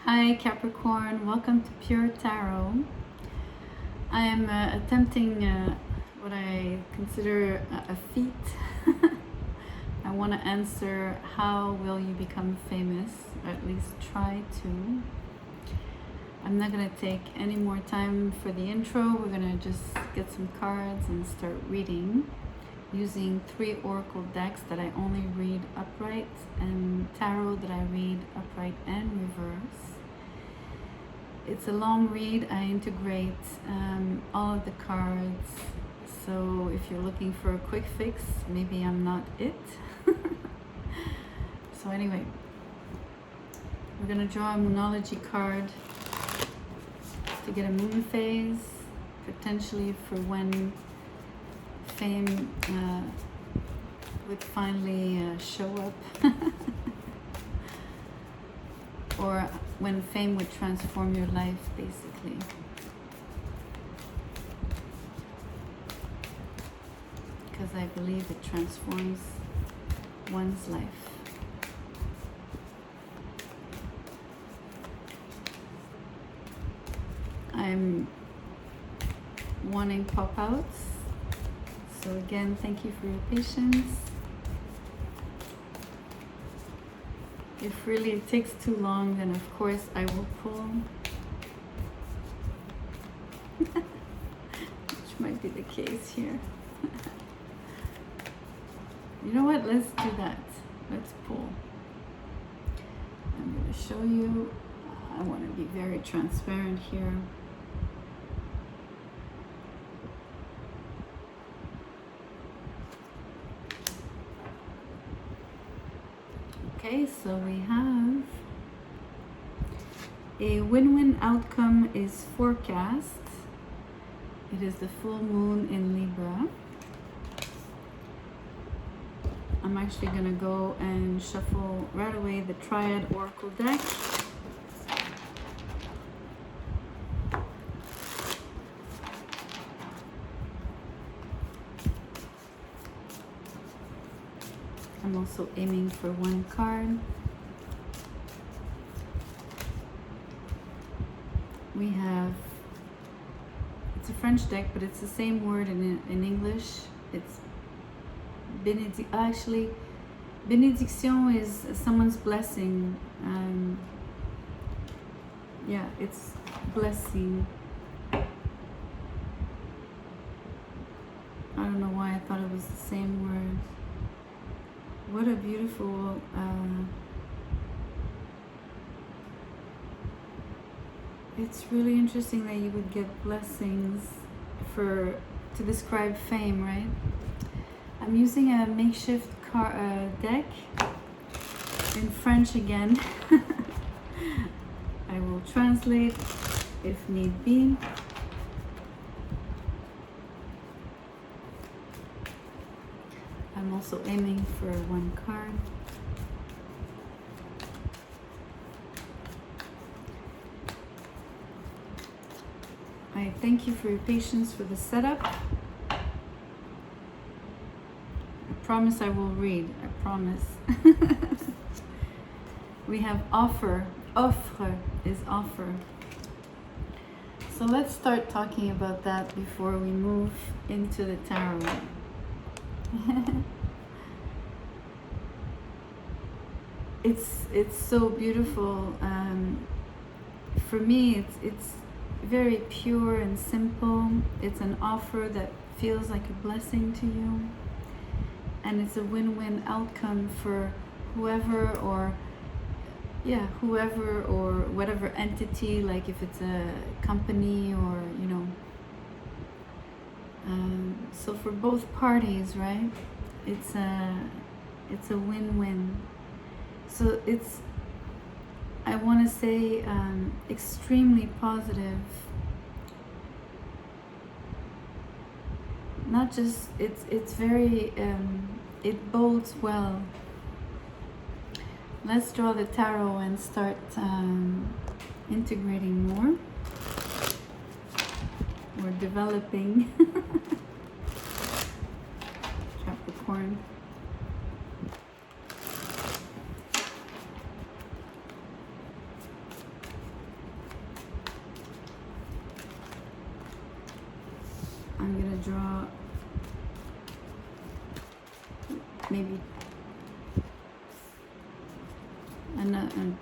Hi Capricorn, welcome to Pure Tarot. I am attempting what I consider a feat. I want to answer how will you become famous, or at least try to. I'm not going to take any more time for the intro. We're going to just get some cards and start reading using 3 oracle decks that I only read upright and tarot that I read upright and reverse. It's a long read. I integrate all of the cards, so if you're looking for a quick fix, maybe I'm not it. So anyway, we're going to draw a Moonology card to get a moon phase, potentially for when fame would finally show up. Or when fame would transform your life, basically. Because I believe it transforms one's life. I'm wanting pop-outs. So again, thank you for your patience. If really it takes too long, then of course I will pull. Which might be the case here. You know what? Let's do that. Let's pull. I'm going to show you. I want to be very transparent here. Okay, so we have a win-win outcome is forecast. It is the full moon in Libra. I'm actually going to go and shuffle right away the Triad Oracle deck. I'm also aiming for 1 card. We have, it's a French deck, but it's the same word in English. It's actually, bénédiction is someone's blessing. Yeah, it's blessing. I don't know why I thought it was the same word. What a beautiful it's really interesting that you would get blessings to describe fame, right? I'm using a makeshift deck in French again. I will translate if need be. I'm also aiming for 1 card. I thank you for your patience for the setup. I promise I will read. I promise. We have offer. Offre is offer. So let's start talking about that before we move into the tarot. It's so beautiful. For me, it's very pure and simple. It's an offer that feels like a blessing to you, and it's a win-win outcome for whoever or whatever entity, like if it's a company or so for both parties, right? It's a win-win. So it's, I want to say, extremely positive. Not just, it's very, it bodes well. Let's draw the tarot and start integrating more. We're developing. Capricorn. I'm gonna draw maybe another.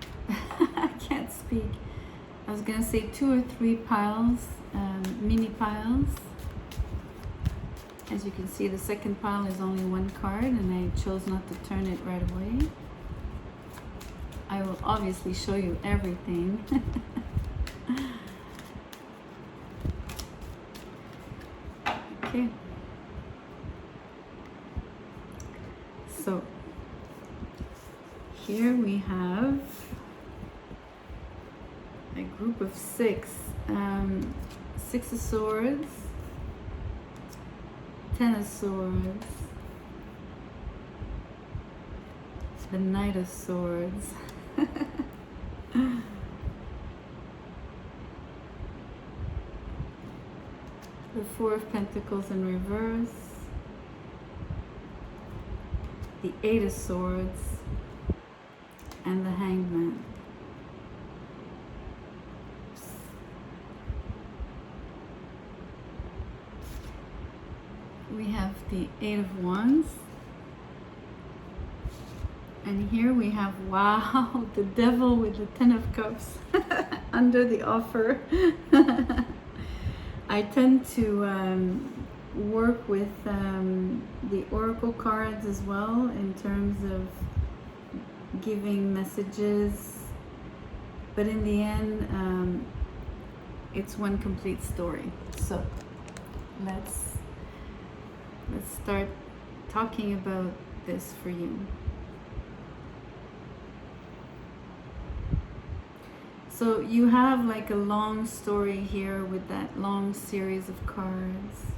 I can't speak. I was gonna say 2 or 3 piles, mini piles. As you can see, the second pile is only 1 card, and I chose not to turn it right away. I will obviously show you everything. Okay. So here we have a group of 6. 6 of Swords, 10 of Swords, the Knight of Swords, the 4 of Pentacles in reverse, the 8 of Swords, and the Hanged Man. We have the 8 of Wands, and here we have, wow, the Devil with the 10 of Cups under the offer. I tend to work with the Oracle cards as well in terms of giving messages, but in the end it's one complete story. So let's start talking about this for you. So you have like a long story here with that long series of cards.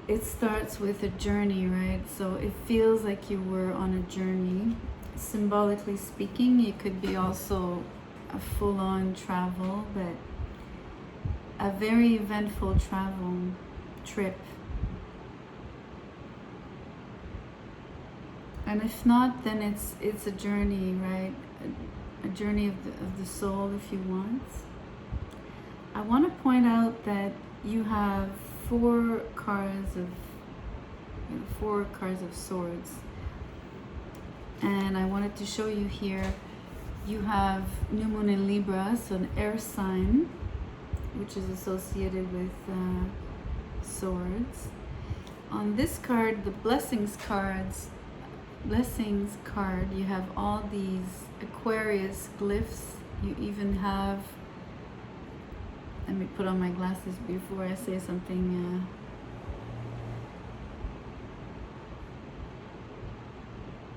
It starts with a journey, right? So it feels like you were on a journey. Symbolically speaking, it could be also a full-on travel, but a very eventful travel trip. And if not, then it's a journey, right? A journey of the soul, if you want. I want to point out that you have 4 cards of 4 cards of swords, and I wanted to show you here. You have New Moon in Libra, so an air sign, which is associated with swords. On this card, the blessings card, you have all these Aquarius glyphs. You even have, let me put on my glasses before I say something.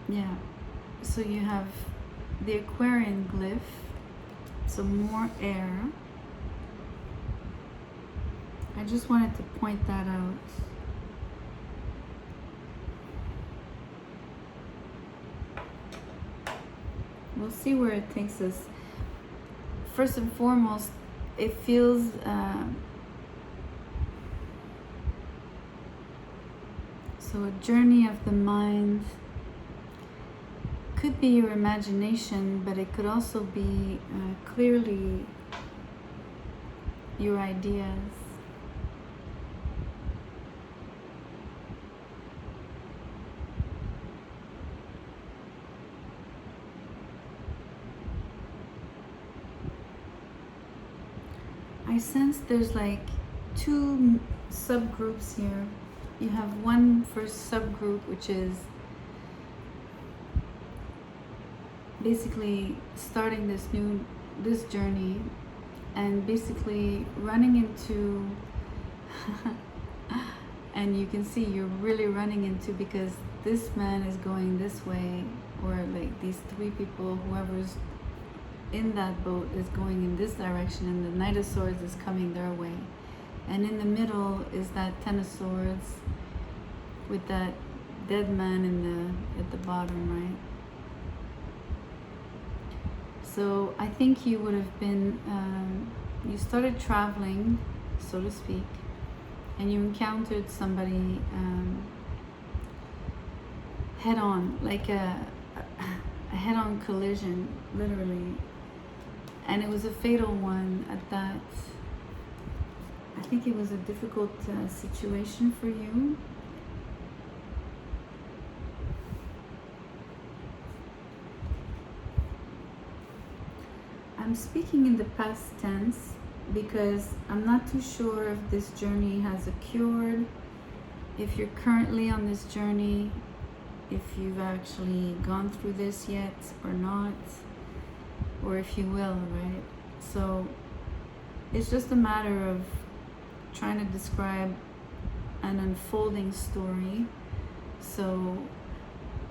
Yeah, so you have the Aquarian glyph, so more air. I just wanted to point that out. We'll see where it takes us. First and foremost, it feels so a journey of the mind. Could be your imagination, but it could also be clearly your ideas. I sense there's like 2 subgroups here. You have one first subgroup, which is basically starting this journey, and basically running into and you can see you're really running into, because this man is going this way, or like these 3 people, whoever's in that boat is going in this direction, and the Knight of Swords is coming their way, and in the middle is that 10 of Swords with that dead man at the bottom, right? So I think you would have been you started traveling, so to speak, and you encountered somebody head on, like a head-on collision, literally. And it was a fatal one at that. I think it was a difficult situation for you. I'm speaking in the past tense because I'm not too sure if this journey has occurred, if you're currently on this journey, if you've actually gone through this yet or not, or if you will, right? So it's just a matter of trying to describe an unfolding story. So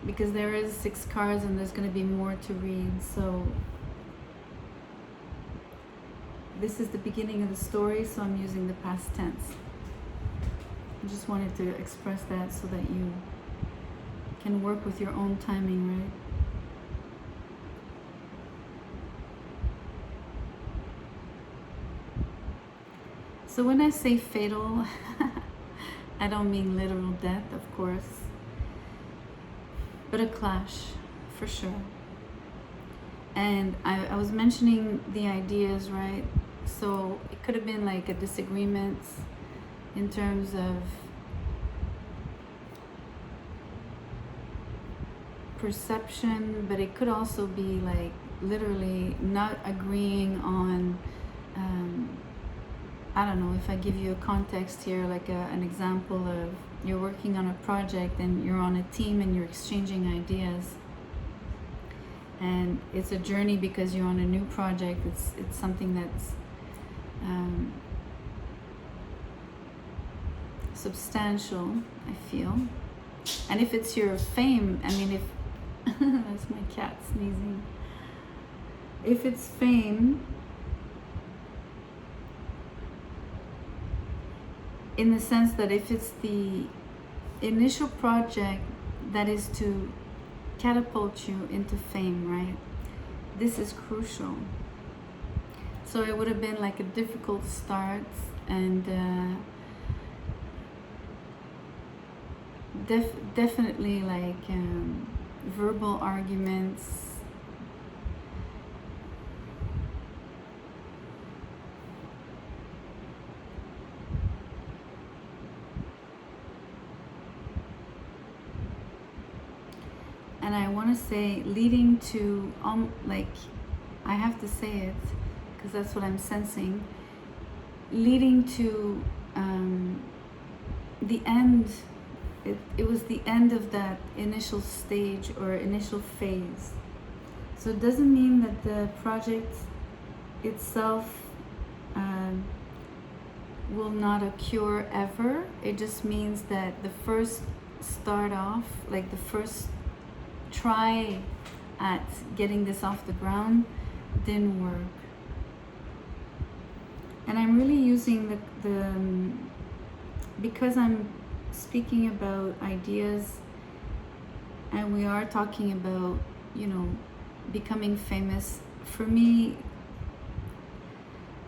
because there is 6 cards and there's going to be more to read, so this is the beginning of the story, so I'm using the past tense. I just wanted to express that so that you can work with your own timing, right? So when I say fatal, I don't mean literal death, of course, but a clash, for sure. And I was mentioning the ideas, right? So it could have been like a disagreement in terms of perception, but it could also be like literally not agreeing on, I don't know, if I give you a context here, like an example of you're working on a project and you're on a team and you're exchanging ideas. And it's a journey because you're on a new project. It's something that's substantial, I feel. And if it's your fame, I mean, if that's my cat sneezing. If it's fame, in the sense that if it's the initial project that is to catapult you into fame, right? This is crucial. So it would have been like a difficult start, and definitely like verbal arguments. And I want to say leading to, like, I have to say it because that's what I'm sensing, leading to the end. It was the end of that initial stage or initial phase. So it doesn't mean that the project itself will not occur ever. It just means that the first start off, like the first try at getting this off the ground, didn't work. And I'm really using the because I'm speaking about ideas and we are talking about, you know, becoming famous. For me,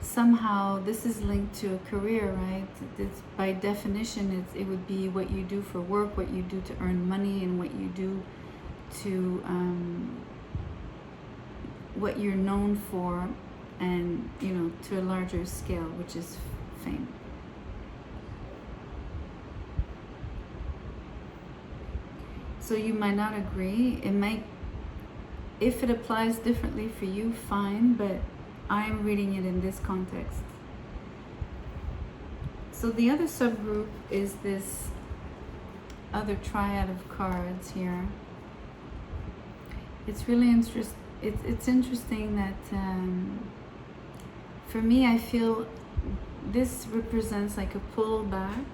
somehow this is linked to a career, right? It's, by definition, it would be what you do for work, what you do to earn money, and what you do to what you're known for, and, you know, to a larger scale, which is fame. So you might not agree. It might, if it applies differently for you, fine, but I'm reading it in this context. So the other subgroup is this other triad of cards here. It's really interesting. It's interesting that for me, I feel this represents like a pullback.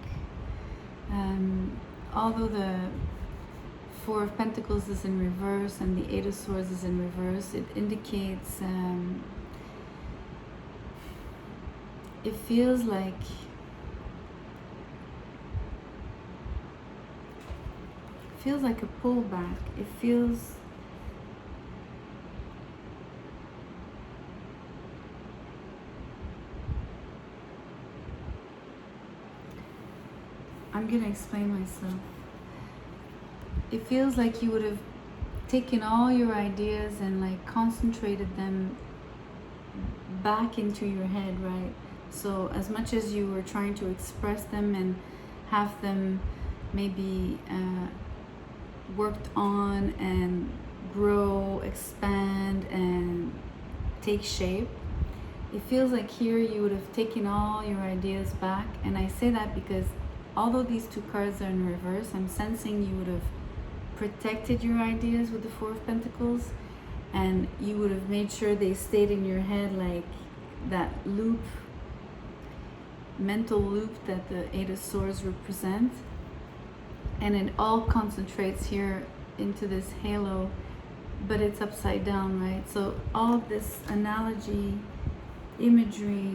Although the Four of Pentacles is in reverse and the Eight of Swords is in reverse, it indicates it feels like a pullback. It feels I'm gonna explain myself. It feels like you would have taken all your ideas and like concentrated them back into your head, right? So as much as you were trying to express them and have them maybe worked on and grow, expand, and take shape, it feels like here you would have taken all your ideas back. And I say that because although these two cards are in reverse, I'm sensing you would have protected your ideas with the Four of Pentacles, and you would have made sure they stayed in your head, like that loop, mental loop that the Eight of Swords represent. And it all concentrates here into this halo, but it's upside down, right? So all this analogy, imagery,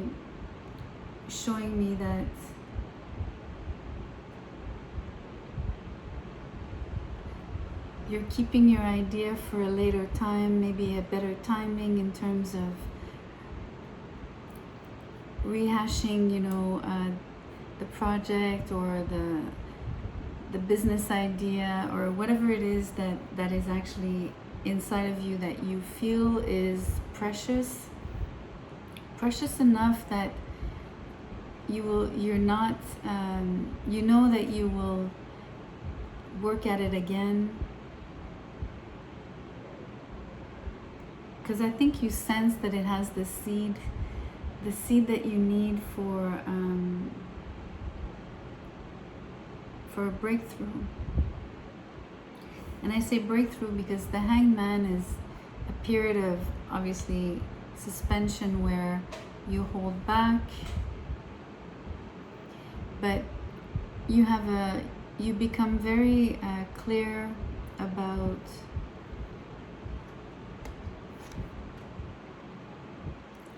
showing me that you're keeping your idea for a later time, maybe a better timing in terms of rehashing, the project or the business idea or whatever it is that is actually inside of you that you feel is precious enough that you're not, you know that you will work at it again. Because I think you sense that it has the seed that you need for a breakthrough. And I say breakthrough because the Hanged Man is a period of obviously suspension where you hold back, but you become very clear about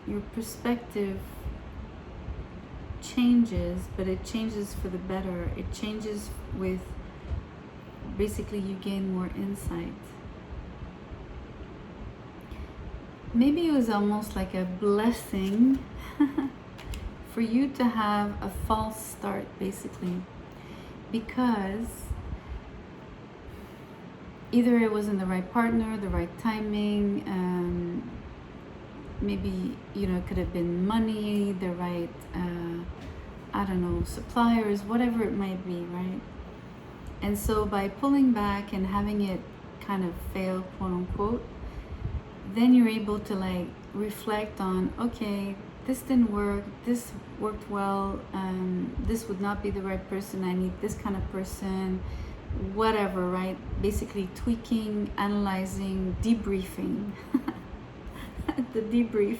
your perspective changes, but it changes for the better. It changes with, basically, you gain more insight. Maybe it was almost like a blessing for you to have a false start, basically, because either it wasn't the right partner, the right timing, maybe, it could have been money, the right, suppliers, whatever it might be, right? And so by pulling back and having it kind of fail, quote unquote, then you're able to reflect on, okay, this didn't work, this worked well, this would not be the right person, I need this kind of person, whatever, right? Basically tweaking, analyzing, debriefing. The debrief.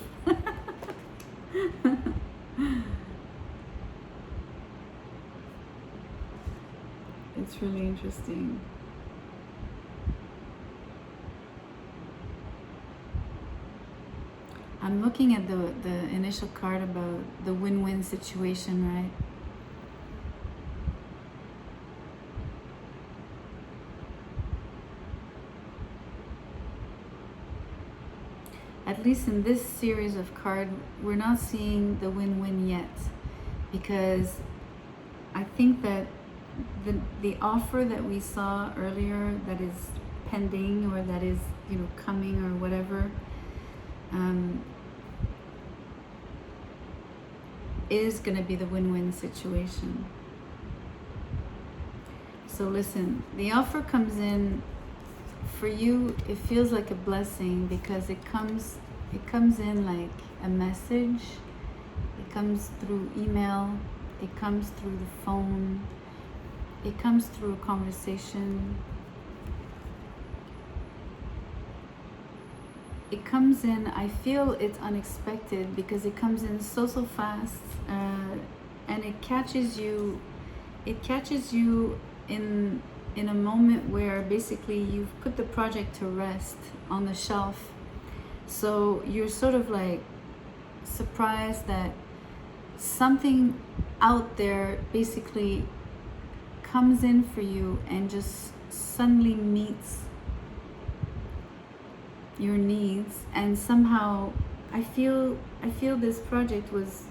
It's really interesting. I'm looking at the initial card about the win-win situation, right? At least in this series of cards, we're not seeing the win-win yet, because I think that the offer that we saw earlier that is pending or that is coming or whatever is going to be the win-win situation. So listen, the offer comes in for you. It feels like a blessing because it comes in like a message. It comes through email, it comes through the phone, it comes through a conversation. It comes in, I feel it's unexpected because it comes in so fast, and it catches you in a moment where basically you've put the project to rest on the shelf. So you're sort of like surprised that something out there basically comes in for you and just suddenly meets your needs. And somehow I feel this project was,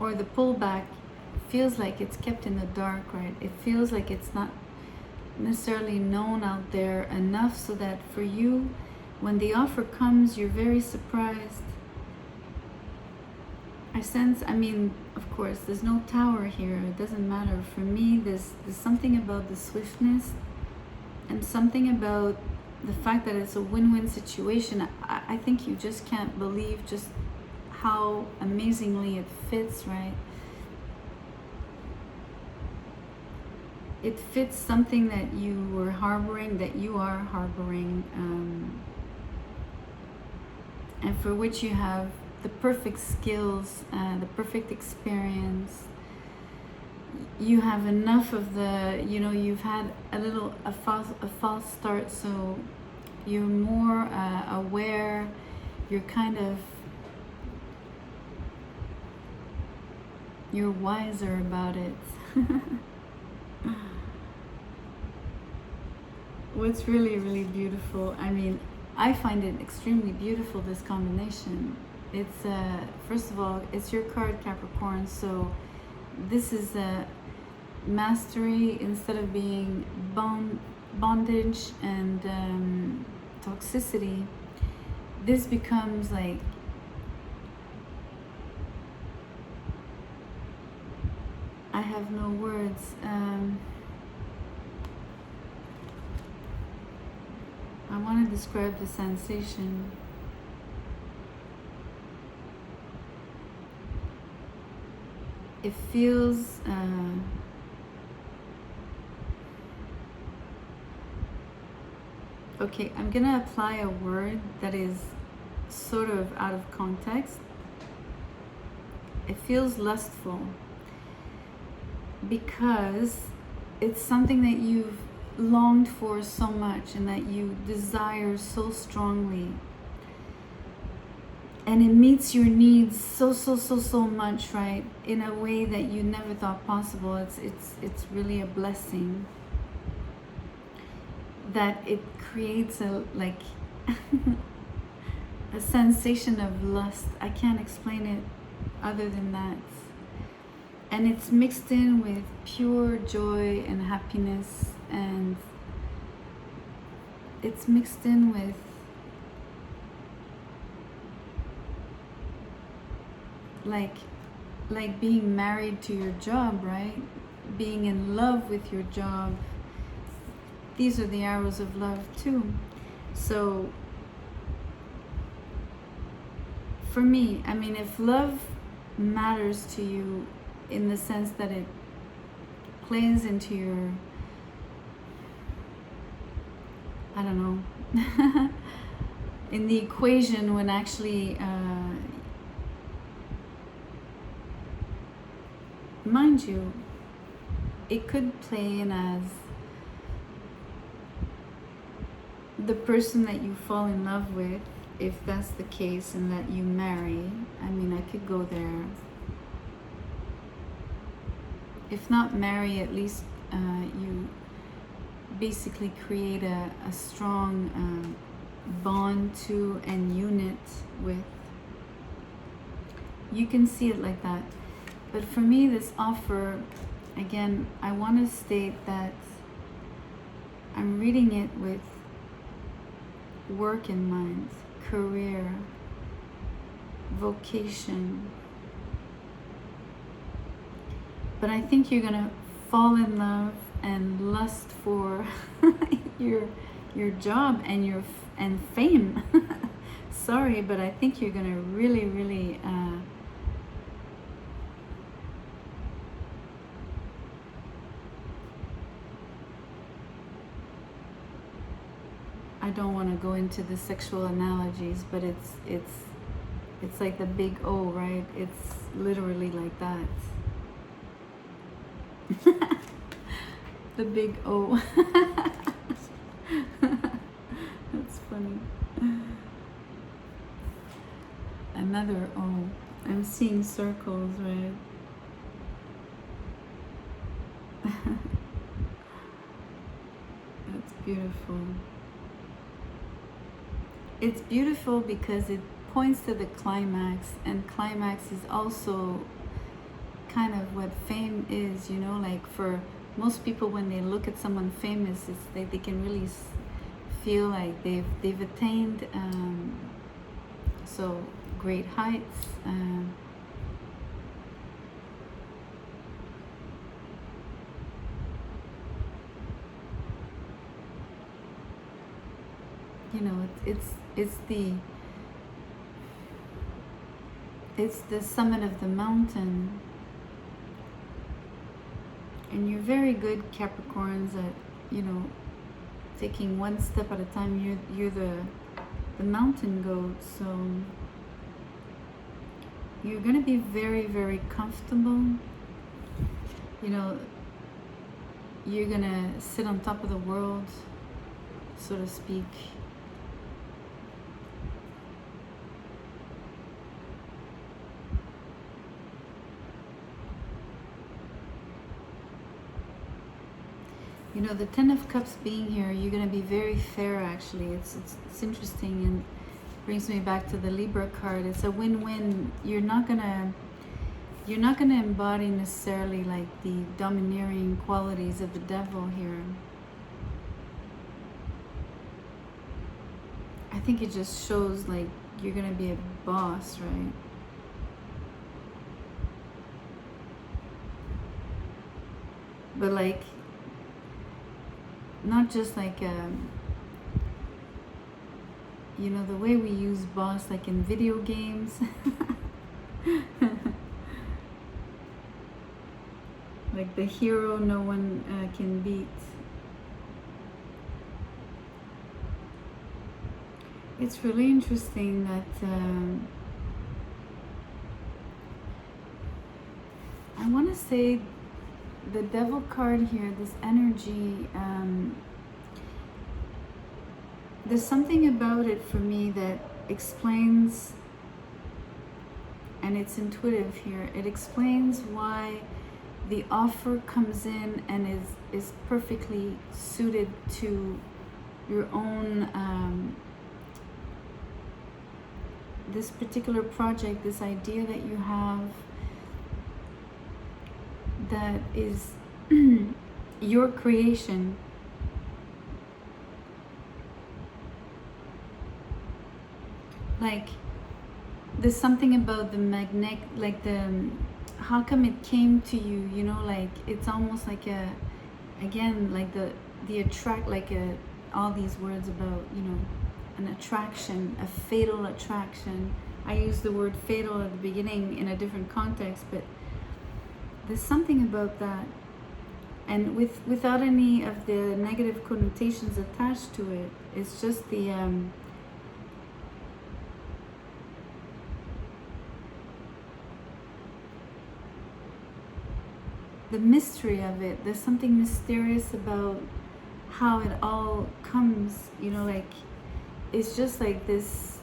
or the pullback feels like it's kept in the dark, right? It feels like it's not necessarily known out there enough so that for you, when the offer comes, you're very surprised. I sense, I mean, of course, there's no tower here. It doesn't matter. For me, there's something about the swiftness and something about the fact that it's a win-win situation. I think you just can't believe just how amazingly it fits, right? It fits something that you were harboring, that you are harboring, and for which you have the perfect skills, the perfect experience. You have enough of the, you know, you've had a false start, so you're more aware. You're kind of, you're wiser about it. What's really, really beautiful, I mean, I find it extremely beautiful, this combination. It's, first of all, it's your card, Capricorn, so this is a mastery instead of being bondage and toxicity. This becomes like, I have no words. I want to describe the sensation. It feels okay, I'm gonna apply a word that is sort of out of context. It feels lustful because it's something that you've longed for so much and that you desire so strongly, and it meets your needs so much, right, in a way that you never thought possible. It's really a blessing that it creates a like a sensation of lust. I can't explain it other than that. And it's mixed in with pure joy and happiness, and it's mixed in with like being married to your job, right? Being in love with your job. These are the arrows of love too. So for me, I mean, if love matters to you in the sense that it plays into your, I don't know, in the equation when actually, mind you, it could play in as the person that you fall in love with, if that's the case, and that you marry. I mean, I could go there. If not marry, at least you basically create a strong bond to and unit with. You can see it like that. But for me, this offer, again, I want to state that I'm reading it with work in mind, career, vocation. But I think you're gonna fall in love and lust for your job and fame. Sorry, but I think you're gonna really I don't want to go into the sexual analogies, but it's like the big O, right? It's literally like that. The big O. That's funny. Another O. I'm seeing circles, right? That's beautiful. It's beautiful because it points to the climax, and climax is also kind of what fame is, you know, like for most people when they look at someone famous, it's they can really feel like they've attained so great heights, you know, it's the summit of the mountain, and you're very good Capricorns at, you know, taking one step at a time. You're the mountain goat, so you're gonna be very, very comfortable. You know, you're gonna sit on top of the world, so to speak. You know, the Ten of Cups being here, you're gonna be very fair. Actually, it's interesting, and brings me back to the Libra card. It's a win-win. You're not gonna embody necessarily like the domineering qualities of the devil here. I think it just shows like you're gonna be a boss, right? But like, not just like you know, the way we use boss like in video games. Like the hero no one can beat. It's really interesting that I want to say the devil card here, this energy, there's something about it for me that explains, and it's intuitive here, it explains why the offer comes in and is perfectly suited to your own this particular project, this idea that you have that is your creation. Like, there's something about the magnet, like how come it came to you, you know, like it's almost like again, like the attract, like all these words about, you know, an attraction, a fatal attraction. I used the word fatal at the beginning in a different context, but there's something about that, and without any of the negative connotations attached to it. It's just the mystery of it. There's something mysterious about how it all comes, you know, like it's just like this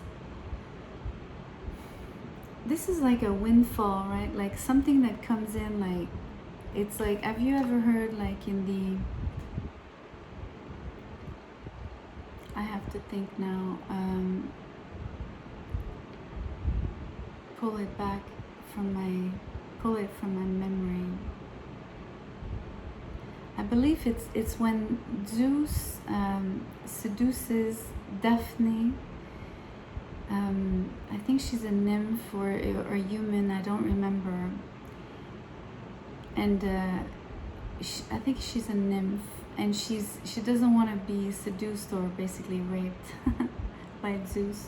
is like a windfall, right? Like something that comes in, like it's like, have you ever heard like in the, I have to think now, pull it from my memory. I believe it's when Zeus seduces Daphne. I think she's a nymph or a human, I don't remember. And I think she's a nymph, and she doesn't want to be seduced or basically raped by Zeus.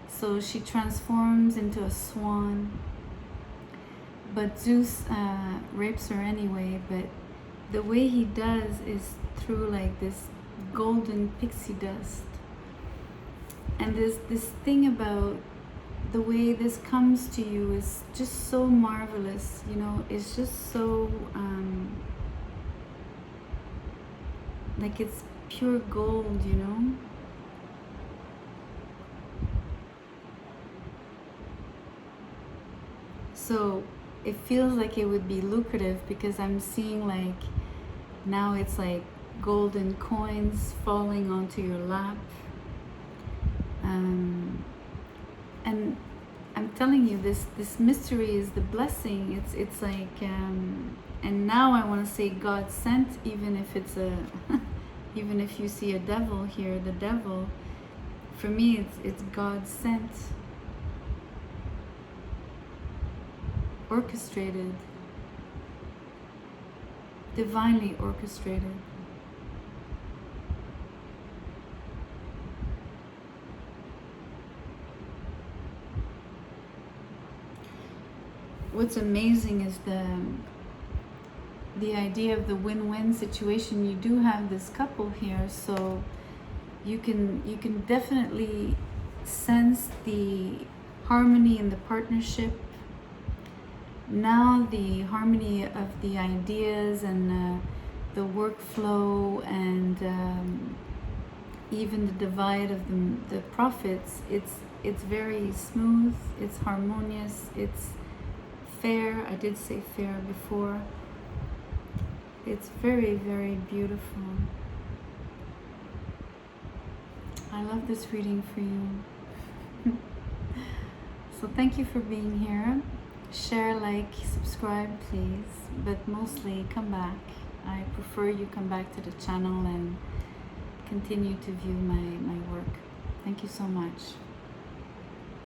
So she transforms into a swan. But Zeus rapes her anyway, but the way he does is through like this golden pixie dust. And there's this thing about the way this comes to you is just so marvelous, you know, it's just so like it's pure gold, you know. So it feels like it would be lucrative because I'm seeing like now it's like golden coins falling onto your lap. And I'm telling you, this mystery is the blessing. It's like and now I want to say God sent, even if it's a even if you see a devil here, the devil, for me it's God sent, orchestrated, divinely orchestrated. what's amazing is the idea of the win-win situation. You do have this couple here, so you can definitely sense the harmony in the partnership. Now the harmony of the ideas and the workflow and even the divide of the profits, it's very smooth, it's harmonious, it's fair. I did say fair before. It's very, very beautiful. I love this reading for you. So thank you for being here. Share, like, subscribe, please, but mostly come back. I prefer you come back to the channel and continue to view my work. Thank you so much.